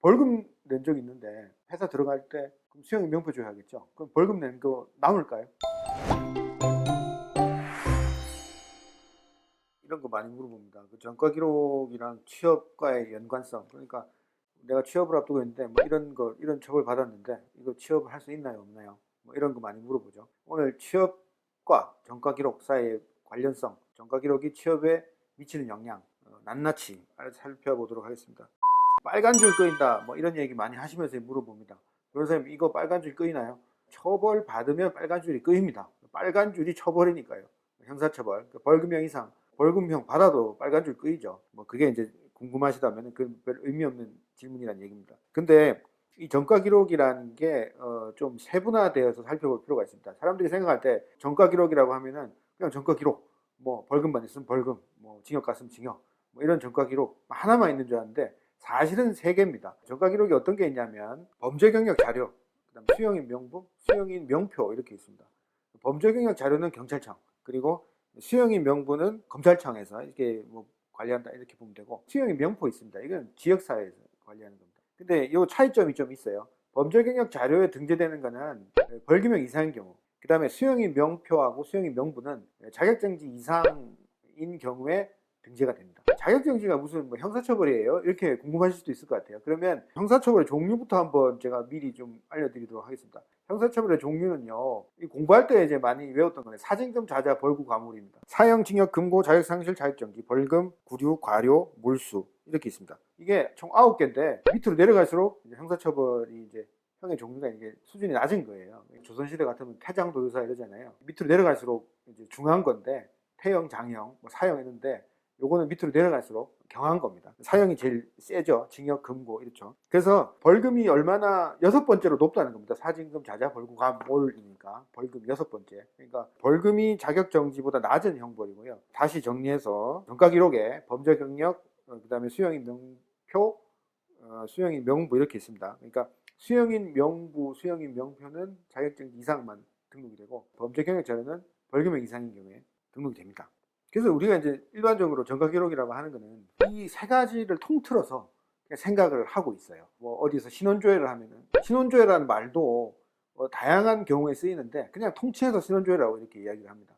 벌금 낸 적 있는데 회사 들어갈 때 그럼 수영이 명표 줘야겠죠. 그럼 벌금 낸 거 남을까요? 이런 거 많이 물어봅니다. 그 전과 기록이랑 취업과의 연관성. 그러니까 내가 취업을 앞두고 있는데 뭐 이런 거 이런 처벌 받았는데 이거 취업을 할 수 있나요, 없나요? 뭐 이런 거 많이 물어보죠. 오늘 취업과 전과 기록 사이의 관련성, 전과 기록이 취업에 미치는 영향 낱낱이 살펴보도록 하겠습니다. 빨간 줄 끄인다 뭐 이런 얘기 많이 하시면서 물어봅니다. 변호사님 이거 빨간 줄 끄이나요? 처벌 받으면 빨간 줄이 끄입니다. 빨간 줄이 처벌이니까요. 형사처벌, 벌금형 이상 벌금형 받아도 빨간 줄 끄이죠. 뭐 그게 이제 궁금하시다면 그 별 의미 없는 질문이라는 얘기입니다. 근데 이 전과 기록이라는 게 좀 세분화되어서 살펴볼 필요가 있습니다. 사람들이 생각할 때 전과 기록이라고 하면은 그냥 전과 기록, 뭐 벌금만 있으면 벌금, 뭐 징역 갔으면 징역, 뭐 이런 전과 기록 하나만 있는 줄 아는데 사실은 세 개입니다. 전과 기록이 어떤 게 있냐면 범죄 경력 자료, 그다음 수용인 명부, 수용인 명표 이렇게 있습니다. 범죄 경력 자료는 경찰청, 그리고 수용인 명부는 검찰청에서 이렇게 뭐 관리한다 이렇게 보면 되고, 수용인 명포 있습니다. 이건 지역사회에서 관리하는 겁니다. 근데 이 차이점이 좀 있어요. 범죄 경력 자료에 등재되는 거는 벌금형 이상인 경우, 그 다음에 수용인 명표하고 수용인 명부는 자격정지 이상인 경우에 등재가 됩니다. 자격정지가 무슨 뭐 형사처벌이에요? 이렇게 궁금하실 수도 있을 것 같아요. 그러면 형사처벌의 종류부터 한번 제가 미리 좀 알려드리도록 하겠습니다. 형사처벌의 종류는요, 공부할 때 이제 많이 외웠던 거예요. 사징금, 자자, 벌구, 과물입니다. 사형, 징역, 금고, 자격상실, 자격정지, 벌금, 구류, 과료, 몰수 이렇게 있습니다. 이게 총 9개인데 밑으로 내려갈수록 이제 형사처벌이 이제 형의 종류가 이게 수준이 낮은 거예요. 조선시대 같으면 태장, 도유사 이러잖아요. 밑으로 내려갈수록 이제 중한 건데 태형, 장형, 뭐 사형 이런데 요거는 밑으로 내려갈수록 경한 겁니다. 사형이 제일 세죠. 징역, 금고 이렇죠. 그래서 벌금이 얼마나 6번째로 높다는 겁니다. 사징금, 자자, 벌구, 과몰이니까 벌금 6번째. 그러니까 벌금이 자격정지보다 낮은 형벌이고요. 다시 정리해서 전과 기록에 범죄 경력, 그다음에 수용인 명표, 수용인 명부 이렇게 있습니다. 그러니까 수용인 명부, 수용인 명표는 자격정지 이상만 등록이 되고 범죄 경력 자료는 벌금형 이상인 경우에 등록이 됩니다. 그래서 우리가 이제 일반적으로 전과 기록이라고 하는 거는 이 세 가지를 통틀어서 생각을 하고 있어요. 뭐 어디서 신원조회를 하면은 신원조회라는 말도 다양한 경우에 쓰이는데 그냥 통칭해서 신원조회라고 이렇게 이야기를 합니다.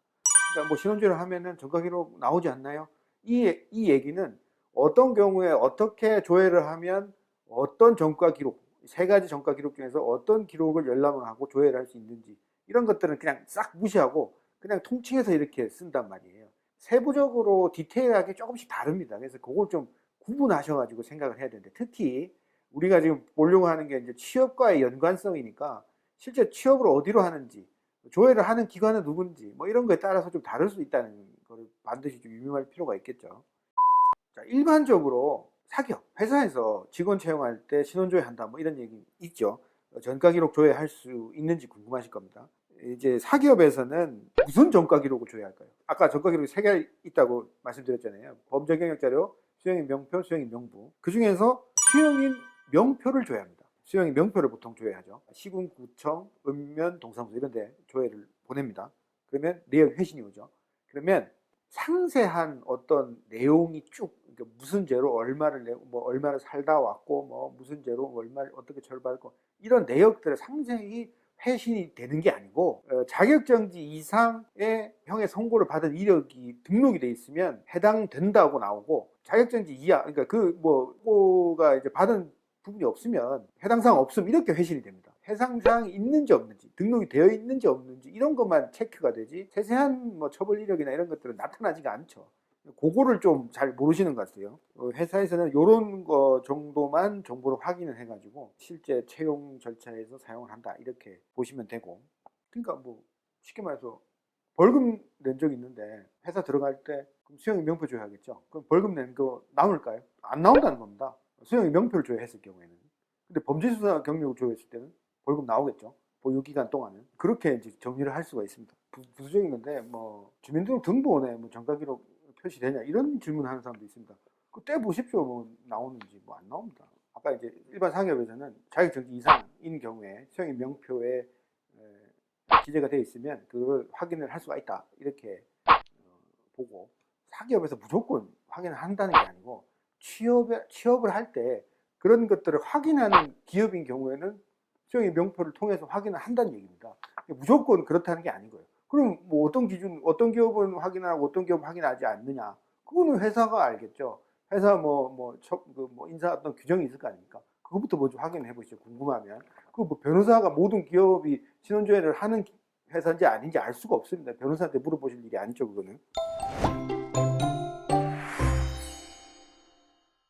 그러니까 뭐 신원조회를 하면은 전과 기록 나오지 않나요? 이 얘기는 어떤 경우에 어떻게 조회를 하면 어떤 전과 기록, 세 가지 전과 기록 중에서 어떤 기록을 열람을 하고 조회를 할 수 있는지 이런 것들은 그냥 싹 무시하고 그냥 통칭해서 이렇게 쓴단 말이에요. 세부적으로 디테일하게 조금씩 다릅니다. 그래서 그걸 좀 구분하셔가지고 생각을 해야 되는데, 특히 우리가 지금 보려고 하는 게 이제 취업과의 연관성이니까 실제 취업을 어디로 하는지, 조회를 하는 기관은 누군지, 뭐 이런 거에 따라서 좀 다를 수 있다는 걸 반드시 좀 유명할 필요가 있겠죠. 자, 일반적으로 사기업, 회사에서 직원 채용할 때 신원조회 한다, 뭐 이런 얘기 있죠. 전과 기록 조회할 수 있는지 궁금하실 겁니다. 이제 사기업에서는 무슨 전과 기록을 조회할까요? 아까 전과 기록이 3개 있다고 말씀드렸잖아요. 범죄 경력 자료, 수용인 명표, 수용인 명부. 그 중에서 수용인 명표를 조회합니다. 수용인 명표를 보통 조회하죠. 시군구청, 읍면, 동사무소 이런 데 조회를 보냅니다. 그러면 내역 회신이 오죠. 그러면 상세한 어떤 내용이 쭉, 그러니까 무슨 죄로 얼마를 내고 뭐 얼마를 살다 왔고 뭐 무슨 죄로 얼마를 어떻게 처벌받고 이런 내역들을 상세히 회신이 되는 게 아니고 자격정지 이상의 형의 선고를 받은 이력이 등록이 돼 있으면 해당된다고 나오고, 자격정지 이하, 그러니까 그 뭐가 이제 받은 부분이 없으면 해당사항 없음 이렇게 회신이 됩니다. 해당사항이 있는지 없는지, 등록이 되어 있는지 없는지 이런 것만 체크가 되지 세세한 뭐 처벌 이력이나 이런 것들은 나타나지가 않죠. 그거를 좀 잘 모르시는 것 같아요. 회사에서는 이런 거 정도만 정보를 확인을 해가지고 실제 채용 절차에서 사용을 한다 이렇게 보시면 되고, 그러니까 뭐 쉽게 말해서 벌금 낸 적 있는데 회사 들어갈 때 그럼 수령의 명표 줘야겠죠. 그럼 벌금 낸 거 남을까요? 안 나온다는 겁니다. 수령의 명표를 줘야 했을 경우에는. 근데 범죄수사 경력을 조회했을 때는 벌금 나오겠죠. 보유기간 동안은. 그렇게 이제 정리를 할 수가 있습니다. 부수적인 건데, 뭐, 주민등록 등본에 뭐 전과기록 표시되냐, 이런 질문을 하는 사람도 있습니다. 그때 보십시오. 뭐, 나오는지, 뭐, 안 나옵니다. 아까 이제 일반 상업에서는 자격정지 이상인 경우에 수령의 명표에 기재가 되어 있으면 그걸 확인을 할 수가 있다. 이렇게 보고, 사기업에서 무조건 확인을 한다는 게 아니고, 취업을 할 때 그런 것들을 확인하는 기업인 경우에는 수령의 명표를 통해서 확인을 한다는 얘기입니다. 무조건 그렇다는 게 아닌 거예요. 그럼 뭐 어떤 기준, 어떤 기업은 확인하고 어떤 기업은 확인하지 않느냐? 그거는 회사가 알겠죠. 회사 뭐 인사 어떤 규정이 있을 거 아닙니까? 그것부터 먼저 확인해 보시죠. 궁금하면. 그 뭐 변호사가 모든 기업이 신원조회를 하는 회사인지 아닌지 알 수가 없습니다. 변호사한테 물어보실 일이 아니죠, 그거는.